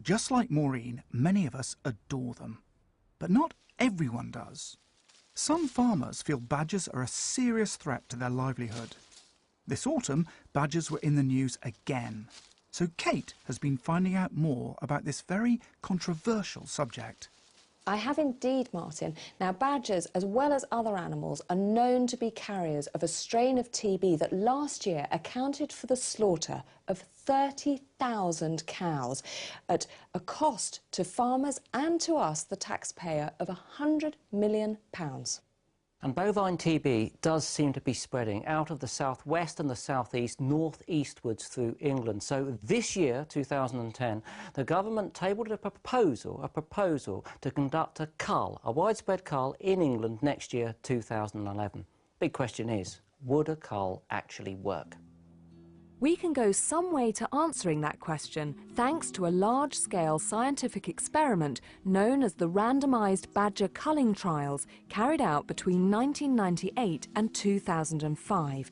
Just like Maureen, many of us adore them. But not everyone does. Some farmers feel badgers are a serious threat to their livelihood. This autumn, badgers were in the news again. So Kate has been finding out more about this very controversial subject. I have indeed, Martin. Now, badgers, as well as other animals, are known to be carriers of a strain of TB that last year accounted for the slaughter of 30,000 cows at a cost to farmers and to us, the taxpayer, of £100 million. And bovine TB does seem to be spreading out of the southwest and the southeast northeastwards through England. So this year, 2010, the government tabled a proposal to conduct a cull, a widespread cull in England next year, 2011. Big question is, would a cull actually work? We can go some way to answering that question thanks to a large-scale scientific experiment known as the randomised Badger Culling trials carried out between 1998 and 2005.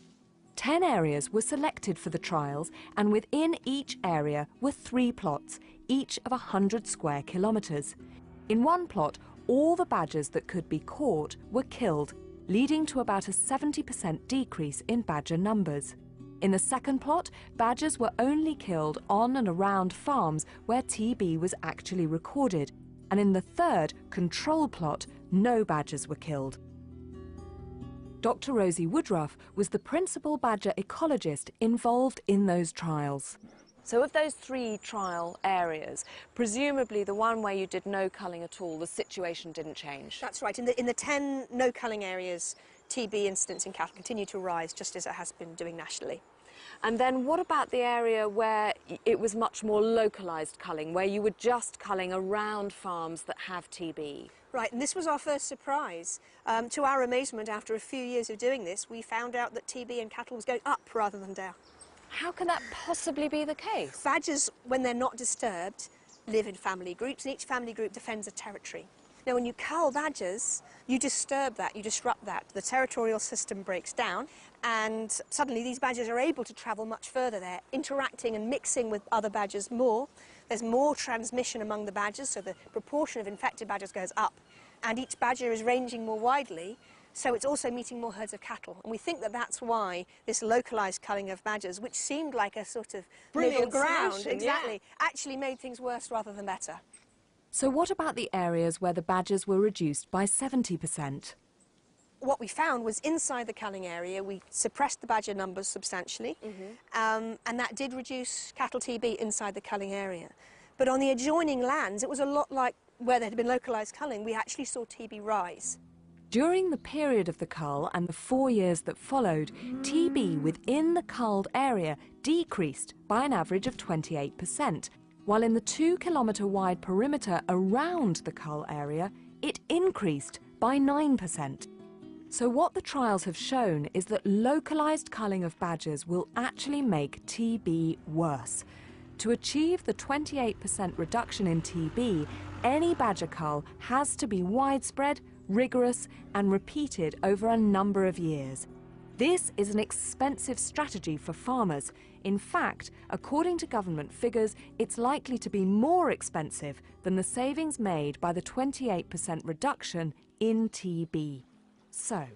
10 areas were selected for the trials, and within each area were 3 plots, each of 100 square kilometres. In one plot, all the badgers that could be caught were killed, leading to about a 70% decrease in badger numbers. In the second plot, badgers were only killed on and around farms where TB was actually recorded, and in the third, control plot, no badgers were killed. Dr. Rosie Woodruff was the principal badger ecologist involved in those trials. So of those 3 trial areas, presumably the one where you did no culling at all, the situation didn't change? That's right. In the 10 no culling areas, TB incidence in cattle continue to rise, just as it has been doing nationally. And then what about the area where it was much more localised culling, where you were just culling around farms that have TB? Right, and this was our first surprise. To our amazement, after a few years of doing this, we found out that TB in cattle was going up rather than down. How can that possibly be the case? Badgers, when they're not disturbed, live in family groups, and each family group defends a territory. Now, when you cull badgers, you disturb that, you disrupt that. The territorial system breaks down, and suddenly these badgers are able to travel much further. They're interacting and mixing with other badgers more. There's more transmission among the badgers, so the proportion of infected badgers goes up, and each badger is ranging more widely, so it's also meeting more herds of cattle. And we think that that's why this localised culling of badgers, which seemed like a sort of middle ground, solution, exactly, actually made things worse rather than better. So what about the areas where the badgers were reduced by 70%? What we found was inside the culling area, we suppressed the badger numbers substantially, and that did reduce cattle TB inside the culling area. But on the adjoining lands, it was a lot like where there had been localised culling, we actually saw TB rise. During the period of the cull and the 4 years that followed, TB within the culled area decreased by an average of 28%, while in the 2-kilometre wide perimeter around the cull area, it increased by 9%. So what the trials have shown is that localised culling of badgers will actually make TB worse. To achieve the 28% reduction in TB, any badger cull has to be widespread, rigorous and repeated over a number of years. This is an expensive strategy for farmers. In fact, according to government figures, it's likely to be more expensive than the savings made by the 28% reduction in TB. So,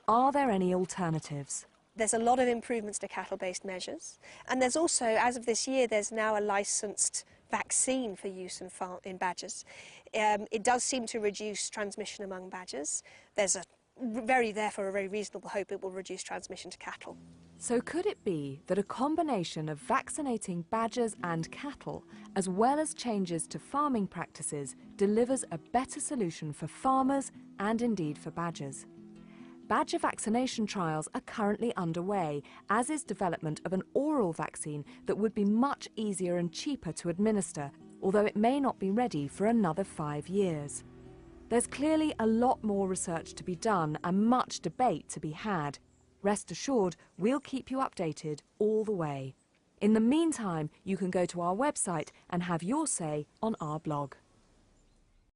are there any alternatives? There's a lot of improvements to cattle-based measures, and there's also, as of this year, there's now a licensed vaccine for use in badgers. It does seem to reduce transmission among badgers. There's therefore a very reasonable hope it will reduce transmission to cattle. So could it be that a combination of vaccinating badgers and cattle, as well as changes to farming practices, delivers a better solution for farmers and indeed for badgers? Badger vaccination trials are currently underway, as is development of an oral vaccine that would be much easier and cheaper to administer, although it may not be ready for another 5 years. There's clearly a lot more research to be done and much debate to be had. Rest assured, we'll keep you updated all the way. In the meantime, you can go to our website and have your say on our blog.